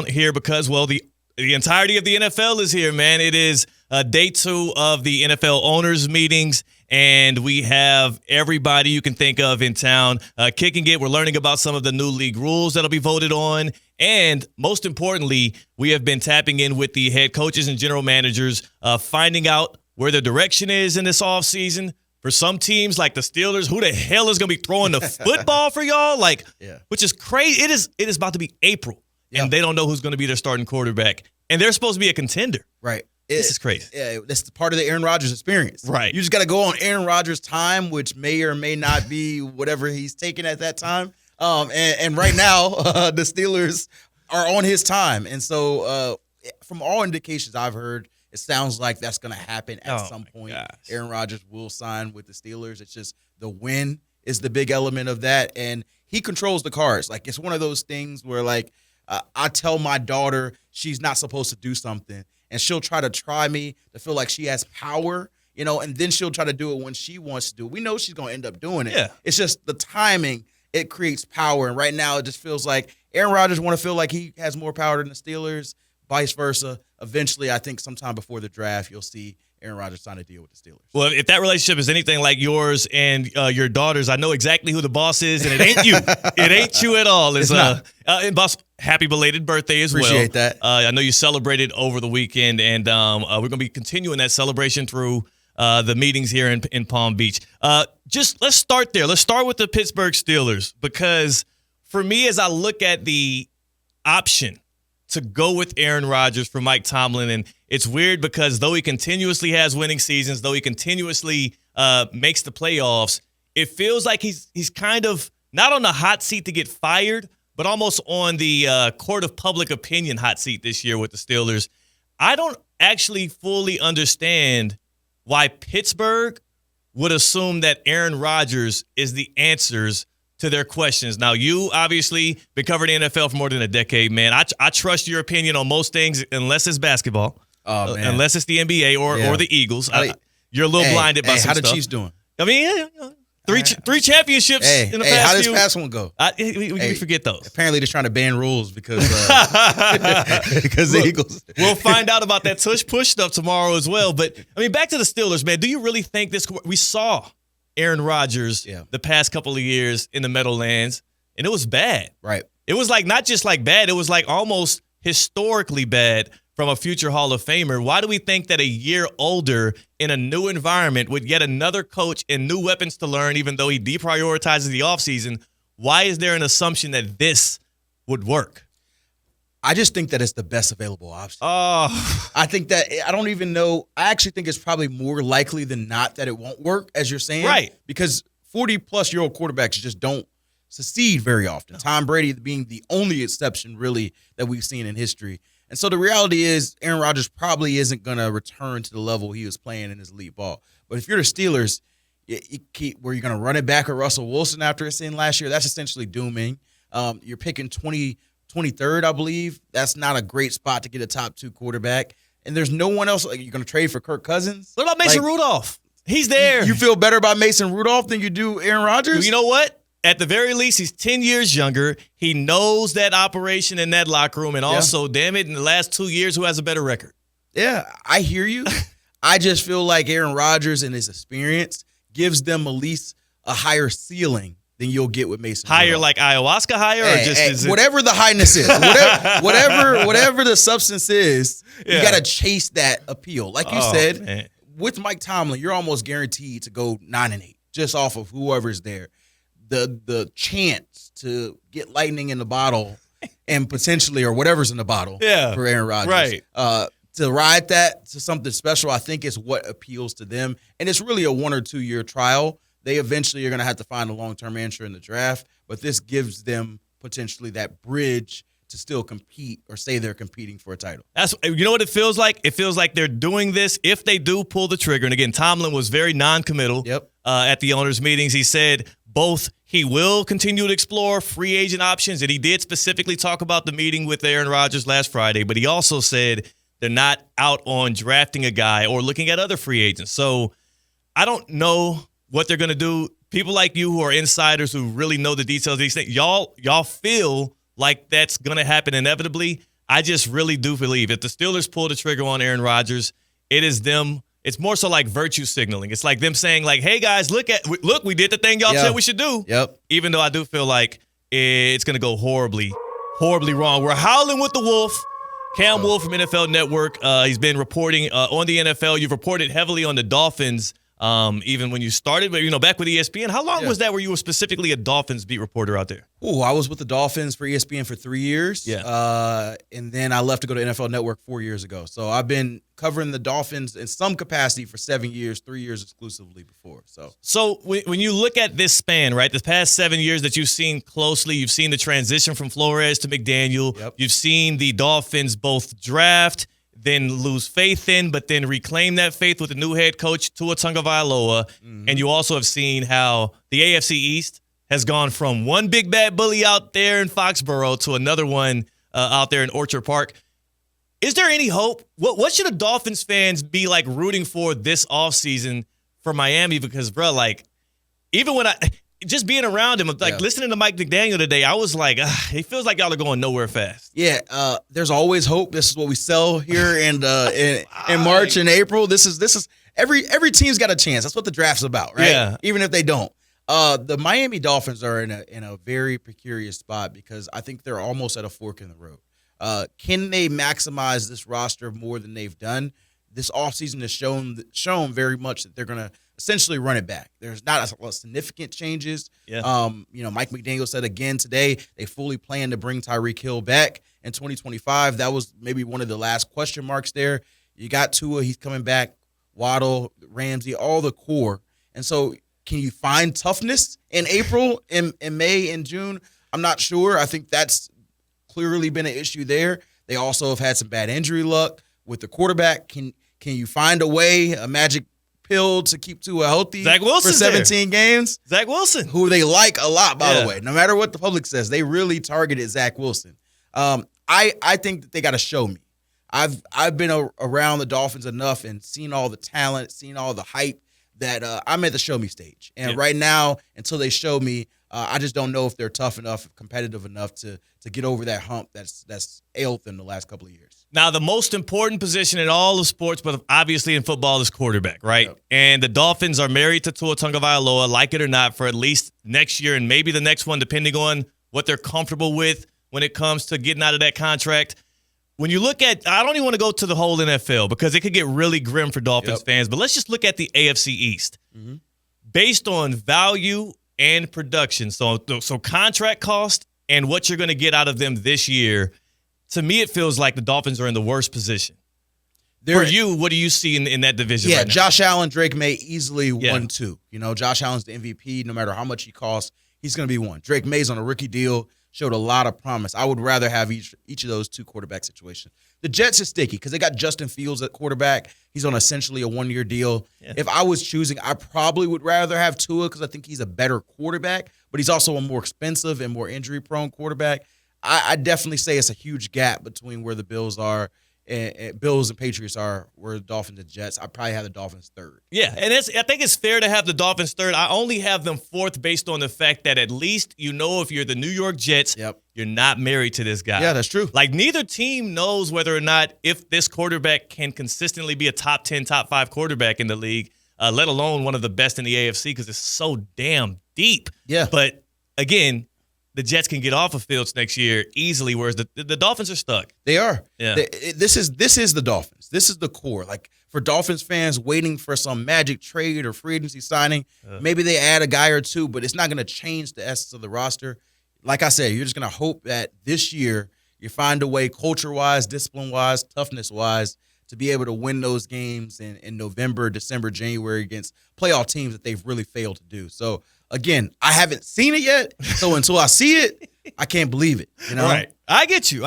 town here because, well, the entirety of the NFL is here, man. It is day 2 of the NFL owners meetings, and we have everybody you can think of in town kicking it. We're learning about some of the new league rules that'll be voted on. And most importantly, we have been tapping in with the head coaches and general managers, finding out where the direction is in this offseason. For some teams like the Steelers, who the hell is going to be throwing the football for y'all? Which is crazy. It is about to be April, and they don't know who's going to be their starting quarterback. And they're supposed to be a contender. Right. This is crazy. Yeah, that's part of the Aaron Rodgers experience. Right. You just got to go on Aaron Rodgers' time, which may or may not be whatever he's taking at that time. And right now, the Steelers are on his time. And so from all indications I've heard, it sounds like that's going to happen at some point. Gosh. Aaron Rodgers will sign with the Steelers. It's just the win is the big element of that. And he controls the cards. Like, it's one of those things where, like, I tell my daughter she's not supposed to do something, and she'll try me to feel like she has power, and then she'll try to do it when she wants to do it. We know she's going to end up doing it. Yeah. It's just the timing. It creates power. And right now it just feels like Aaron Rodgers want to feel like he has more power than the Steelers, vice versa. Eventually, I think sometime before the draft, you'll see Aaron Rodgers sign a deal with the Steelers. Well, if that relationship is anything like yours and your daughter's, I know exactly who the boss is, and it ain't you. It ain't you at all. It's not. And boss, happy belated birthday as well. Appreciate that. I know you celebrated over the weekend, and we're going to be continuing that celebration through the meetings here in Palm Beach. Let's start there. Let's start with the Pittsburgh Steelers, because for me, as I look at the option to go with Aaron Rodgers for Mike Tomlin, and it's weird because though he continuously has winning seasons, though he continuously makes the playoffs, it feels like he's kind of not on the hot seat to get fired, but almost on the court of public opinion hot seat this year with the Steelers. I don't actually fully understand why Pittsburgh would assume that Aaron Rodgers is the answers to their questions. Now, you obviously been covering the NFL for more than a decade, man. I trust your opinion on most things, unless it's basketball, unless it's the NBA or the Eagles. You're a little blinded by some how stuff. the Chiefs doing? I mean, three championships in the past how does few. past one go? We forget those. Apparently, they're trying to ban rules because the Eagles. We'll find out about that tush-push stuff tomorrow as well. But, I mean, back to the Steelers, man. Do you really think this – we saw Aaron Rodgers the past couple of years in the Meadowlands, and it was bad. Right. It was like not just like bad, it was like almost historically bad from a future Hall of Famer. Why do we think that a year older in a new environment with yet another coach and new weapons to learn, even though he deprioritizes the offseason, why is there an assumption that this would work? I just think that it's the best available option. Oh. I think that – I don't even know – I actually think it's probably more likely than not that it won't work, as you're saying. Right. Because 40-plus-year-old quarterbacks just don't succeed very often. Tom Brady being the only exception, really, that we've seen in history. And so the reality is Aaron Rodgers probably isn't going to return to the level he was playing in his elite ball. But if you're the Steelers, where you're going to run it back with Russell Wilson after his sin last year, that's essentially dooming. You're picking 23rd, I believe. That's not a great spot to get a top 2 quarterback. And there's no one else. Like, you're going to trade for Kirk Cousins? What about Mason Rudolph? He's there. You feel better about Mason Rudolph than you do Aaron Rodgers? You know what? At the very least, he's 10 years younger. He knows that operation in that locker room. And also, damn it, in the last 2 years, who has a better record? Yeah, I hear you. I just feel like Aaron Rodgers and his experience gives them at least a higher ceiling than you'll get with Mason Higher Rudolph. like ayahuasca higher? Or just whatever the highness is. Whatever the substance is, you got to chase that appeal. Like you said, man. With Mike Tomlin, you're almost guaranteed to go 9-8 just off of whoever's there. The chance to get lightning in the bottle and potentially or whatever's in the bottle for Aaron Rodgers. Right. To ride that to something special, I think is what appeals to them. And it's really a 1 or 2 year trial. They eventually are going to have to find a long-term answer in the draft, but this gives them potentially that bridge to still compete or say they're competing for a title. You know what it feels like? It feels like they're doing this if they do pull the trigger. And again, Tomlin was very non-committal at the owners' meetings. He said both he will continue to explore free agent options, and he did specifically talk about the meeting with Aaron Rodgers last Friday, but he also said they're not out on drafting a guy or looking at other free agents. So I don't know what they're going to do. People like you who are insiders who really know the details of these things, y'all feel like that's going to happen inevitably. I just really do believe if the Steelers pull the trigger on Aaron Rodgers, it is them. It's more so like virtue signaling. It's like them saying, like, hey, guys, look, we did the thing y'all said we should do. Yep. Even though I do feel like it's going to go horribly wrong. We're howling with the Wolf. Cam Wolfe from NFL Network. He's been reporting on the NFL. You've reported heavily on the Dolphins, even when you started, but back with ESPN. How long was that where you were specifically a Dolphins beat reporter out there? Oh, I was with the Dolphins for ESPN for 3 years. Yeah. And then I left to go to NFL Network 4 years ago. So I've been covering the Dolphins in some capacity for 7 years, 3 years exclusively before. So when you look at this span, right, the past 7 years that you've seen closely, you've seen the transition from Flores to McDaniel. Yep. You've seen the Dolphins both draft, then lose faith in, but then reclaim that faith with the new head coach, Tua Tagovailoa. Mm-hmm. And you also have seen how the AFC East has gone from one big bad bully out there in Foxborough to another one out there in Orchard Park. Is there any hope? What should the Dolphins fans be like rooting for this offseason for Miami? Because, bro, like, even when just being around him, like listening to Mike McDaniel today, I was like, it feels like y'all are going nowhere fast. Yeah, there's always hope. This is what we sell here in March and April. This is every team's got a chance. That's what the draft's about, right? Yeah. Even if they don't. The Miami Dolphins are in a very precarious spot because I think they're almost at a fork in the road. Can they maximize this roster more than they've done? This offseason has shown very much that they're going to essentially run it back. There's not a lot of significant changes. Yeah. Mike McDaniel said again today they fully plan to bring Tyreek Hill back in 2025. That was maybe one of the last question marks there. You got Tua, he's coming back. Waddle, Ramsey, all the core. And so can you find toughness in April, in May, and June? I'm not sure. I think that's clearly been an issue there. They also have had some bad injury luck with the quarterback. Can you find a way, a magic pill to keep Tua healthy Zach Wilson for 17 games? Zach Wilson. Who they like a lot, by the way. No matter what the public says, they really targeted Zach Wilson. I think that they got to show me. I've been around the Dolphins enough and seen all the talent, seen all the hype that I'm at the show me stage. And right now, until they show me, I just don't know if they're tough enough, competitive enough to get over that hump that's ailed them the last couple of years. Now, the most important position in all of sports, but obviously in football, is quarterback, right? Yep. And the Dolphins are married to Tua Tagovailoa, like it or not, for at least next year and maybe the next one, depending on what they're comfortable with when it comes to getting out of that contract. When you look at, I don't even want to go to the whole NFL because it could get really grim for Dolphins fans, but let's just look at the AFC East. Mm-hmm. Based on value and production, so contract cost and what you're going to get out of them this year, to me it feels like the Dolphins are in the worst position. For you, what do you see in that division right now? Josh Allen, Drake May easily 1-2. Josh Allen's the MVP. No matter how much he costs, he's going to be one. Drake May's on a rookie deal. Showed a lot of promise. I would rather have each of those two quarterback situations. The Jets is sticky because they got Justin Fields at quarterback. He's on essentially a one-year deal. Yeah. If I was choosing, I probably would rather have Tua because I think he's a better quarterback, but he's also a more expensive and more injury-prone quarterback. I definitely say it's a huge gap between where the Bills are, Bills and Patriots are, where the Dolphins and Jets. I probably have the Dolphins third. Yeah, and I think it's fair to have the Dolphins third. I only have them fourth based on the fact that at least if you're the New York Jets, you're not married to this guy. Yeah, that's true. Like neither team knows whether or not if this quarterback can consistently be a top 10, top 5 quarterback in the league, let alone one of the best in the AFC because it's so damn deep. Yeah. But again, the Jets can get off of Fields next year easily, whereas the Dolphins are stuck. They are. Yeah. This is the Dolphins. This is the core. Like for Dolphins fans waiting for some magic trade or free agency signing, maybe they add a guy or two, but it's not going to change the essence of the roster. Like I said, you're just going to hope that this year you find a way, culture-wise, discipline-wise, toughness-wise, to be able to win those games in November, December, January against playoff teams that they've really failed to do. So, again, I haven't seen it yet, so until I see it, I can't believe it. Right. I get you.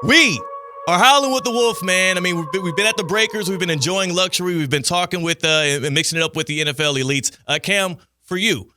We are howling with the Wolf, man. I mean, we've been at the Breakers. We've been enjoying luxury. We've been talking with and mixing it up with the NFL elites. Cam, for you,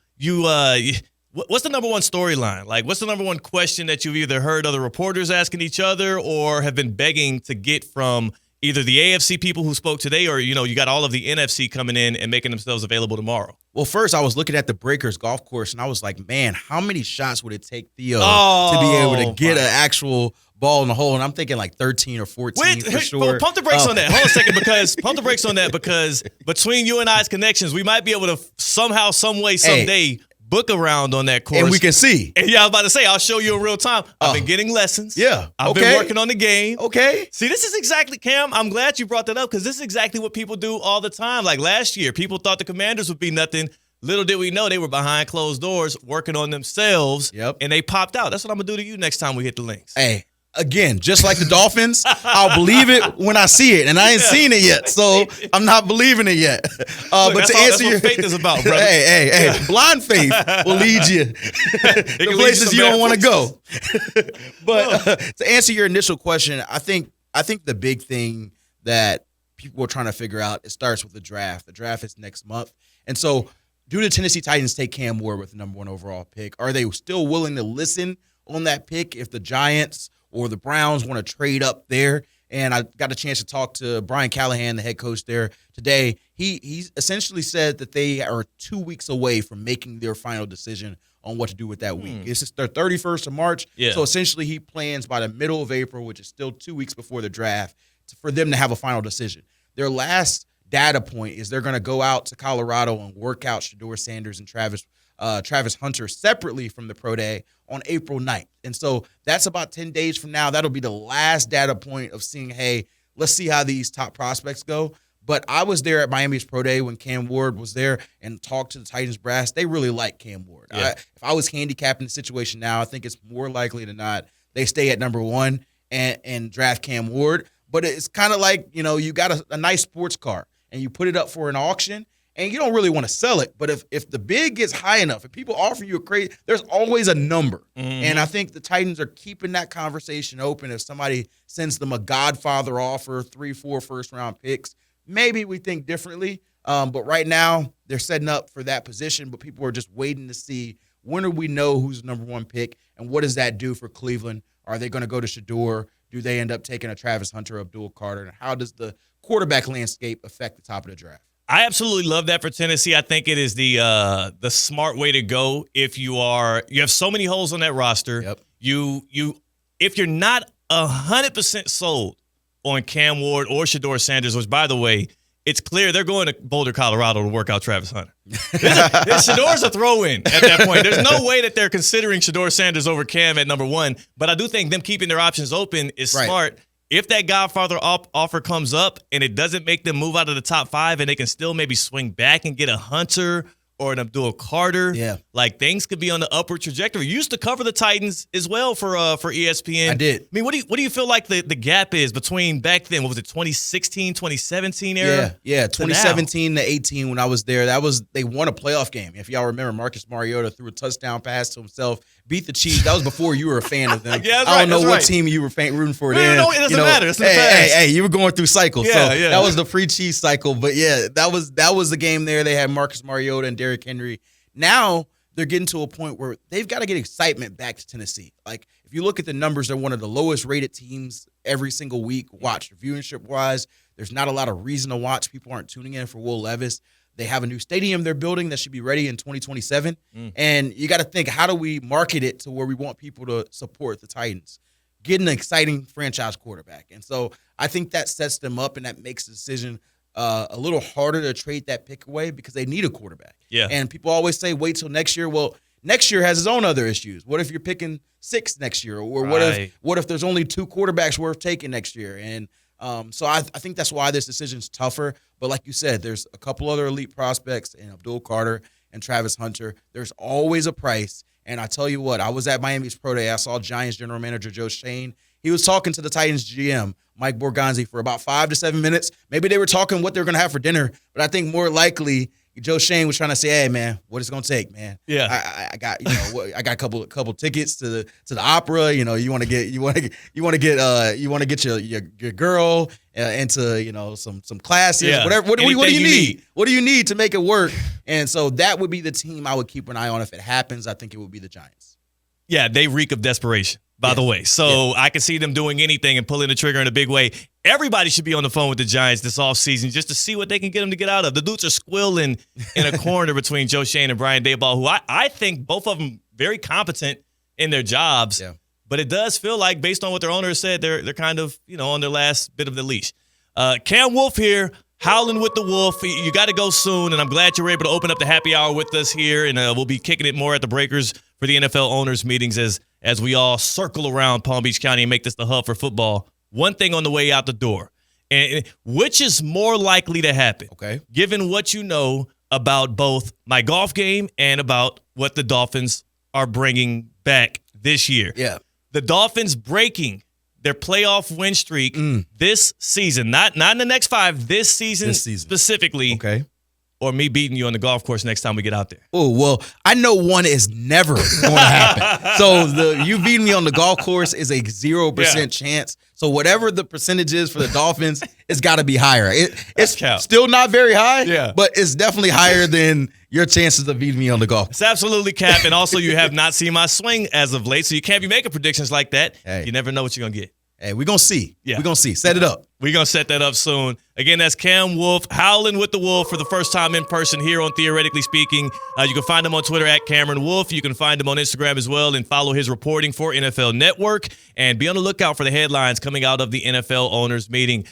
what's the number one storyline? Like, what's the number one question that you've either heard other reporters asking each other or have been begging to get from either the AFC people who spoke today or, you got all of the NFC coming in and making themselves available tomorrow? Well, first, I was looking at the Breakers golf course, and I was like, man, how many shots would it take Theo to be able to get an actual ball in the hole? And I'm thinking like 13 or 14 for sure. Pump the brakes on that. Hold on a second, pump the brakes on that because between you and I's connections, we might be able to somehow, some way, someday book a round on that course. And we can see. And I was about to say, I'll show you in real time. I've been getting lessons. Yeah. I've been working on the game. Okay. See, this is exactly, Cam, I'm glad you brought that up because this is exactly what people do all the time. Like last year, people thought the Commanders would be nothing. Little did we know they were behind closed doors working on themselves. Yep. And they popped out. That's what I'm going to do to you next time we hit the links. Hey. Again, just like the Dolphins, I'll believe it when I see it, and I ain't seen it yet, so I'm not believing it yet. But to answer your faith is about, brother. Hey, blind faith will lead you to places you don't want to go. But to answer your initial question, I think the big thing that people are trying to figure out, it starts with the draft. The draft is next month, and so do the Tennessee Titans take Cam Ward with the number 1 overall pick? Are they still willing to listen on that pick if the Giants or the Browns want to trade up there? And I got a chance to talk to Brian Callahan, the head coach there today. He essentially said that they are 2 weeks away from making their final decision on what to do with that week. It's just their 31st of March. Yeah. So essentially he plans by the middle of April, which is still 2 weeks before the draft, for them to have a final decision. Their last data point is they're going to go out to Colorado and work out Shedeur Sanders and Travis Hunter separately from the Pro Day on April 9th. And so that's about 10 days from now. That'll be the last data point of seeing, hey, let's see how these top prospects go. But I was there at Miami's Pro Day when Cam Ward was there and talked to the Titans brass. They really like Cam Ward. Yeah. If I was handicapping the situation now, I think it's more likely than not they stay at number 1 and draft Cam Ward. But it's kind of like, you got a nice sports car and you put it up for an auction, and you don't really want to sell it. But if the bid gets high enough, if people offer you a crazy, there's always a number. Mm-hmm. And I think the Titans are keeping that conversation open. If somebody sends them a Godfather offer, 3-4 first-round picks, maybe we think differently. But right now, they're setting up for that position. But people are just waiting to see, when do we know who's the number 1 pick, and what does that do for Cleveland? Are they going to go to Shedeur? Do they end up taking a Travis Hunter, Abdul Carter? And how does the quarterback landscape affect the top of the draft? I absolutely love that for Tennessee. I think it is the smart way to go if you have so many holes on that roster. Yep. If you're not 100% sold on Cam Ward or Shedeur Sanders, which, by the way, it's clear they're going to Boulder, Colorado to work out Travis Hunter. Shedeur's a throw-in at that point. There's no way that they're considering Shedeur Sanders over Cam at number 1. But I do think them keeping their options open is smart. If that Godfather offer comes up and it doesn't make them move out of the top 5 and they can still maybe swing back and get a Hunter or an Abdul Carter, like things could be on the upward trajectory. You used to cover the Titans as well for ESPN. I did. I mean, what do you feel like the gap is between back then? What was it, 2016, 2017 era? Yeah, 2017 to 18 when I was there. They won a playoff game. If y'all remember, Marcus Mariota threw a touchdown pass to himself, beat the Chiefs. That was before you were a fan of them. Yeah, I don't know what team you were rooting for then. No, it doesn't matter. It's in the past. Hey, you were going through cycles. Yeah, so yeah. that was the pre-Chiefs cycle. But yeah, that was the game there. They had Marcus Mariota and Derrick Henry. Now they're getting to a point where they've got to get excitement back to Tennessee. Like, if you look at the numbers, they're one of the lowest rated teams every single week. Watch viewership wise, there's not a lot of reason to watch. People aren't tuning in for Will Levis. They have a new stadium they're building that should be ready in 2027. And you got to think, how do we market it to where we want people to support the Titans? Get an exciting franchise quarterback. And so I think that sets them up, and that makes the decision a little harder to trade that pick away because they need a quarterback. Yeah. And people always say, wait till next year. Well, next year has its own other issues. What if you're picking 6 next year? Or what if there's only 2 quarterbacks worth taking next year? And so I think that's why this decision's tougher. But like you said, there's a couple other elite prospects in Abdul Carter and Travis Hunter. There's always a price. And I tell you what, I was at Miami's Pro Day. I saw Giants general manager Joe Shane. He was talking to the Titans GM, Mike Borgonzi, for about 5 to 7 minutes. Maybe they were talking what they're going to have for dinner. But I think more likely Joe Shane was trying to say, "Hey, man, what it's going to take, man? Yeah, I got a couple tickets to the opera. You want to get your girl into some classes, whatever. What do you need? What do you need to make it work? And so that would be the team I would keep an eye on if it happens. I think it would be the Giants. Yeah, they reek of desperation. by the way. So I can see them doing anything and pulling the trigger in a big way. Everybody should be on the phone with the Giants this offseason just to see what they can get them to get out of. The dudes are squilling in a corner between Joe Shane and Brian Daboll, who I think both of them very competent in their jobs. Yeah. But it does feel like, based on what their owner has said, they're kind of, on their last bit of the leash. Cam Wolfe here, howling with the Wolf. You got to go soon, and I'm glad you were able to open up the happy hour with us here, and we'll be kicking it more at the Breakers for the NFL owners meetings as we all circle around Palm Beach County and make this the hub for football. One thing on the way out the door, and which is more likely to happen, given what you know about both my golf game and about what the Dolphins are bringing back this year. Yeah. The Dolphins breaking their playoff win streak this season, not in the next 5, this season specifically. Okay. Or me beating you on the golf course next time we get out there. Oh, well, I know one is never going to happen. So you beating me on the golf course is a 0% chance. So whatever the percentage is for the Dolphins, it's got to be higher. It's still not very high, but it's definitely higher than your chances of beating me on the golf course. It's absolutely cap. And also, you have not seen my swing as of late, so you can't be making predictions like that. Hey. You never know what you're going to get. Hey, we're going to see. Yeah. We're going to see. Set it up. We're going to set that up soon. Again, that's Cam Wolfe, howling with the Wolf for the first time in person here on Theoretically Speaking. You can find him on Twitter at Cameron Wolfe. You can find him on Instagram as well and follow his reporting for NFL Network. And be on the lookout for the headlines coming out of the NFL owners meeting.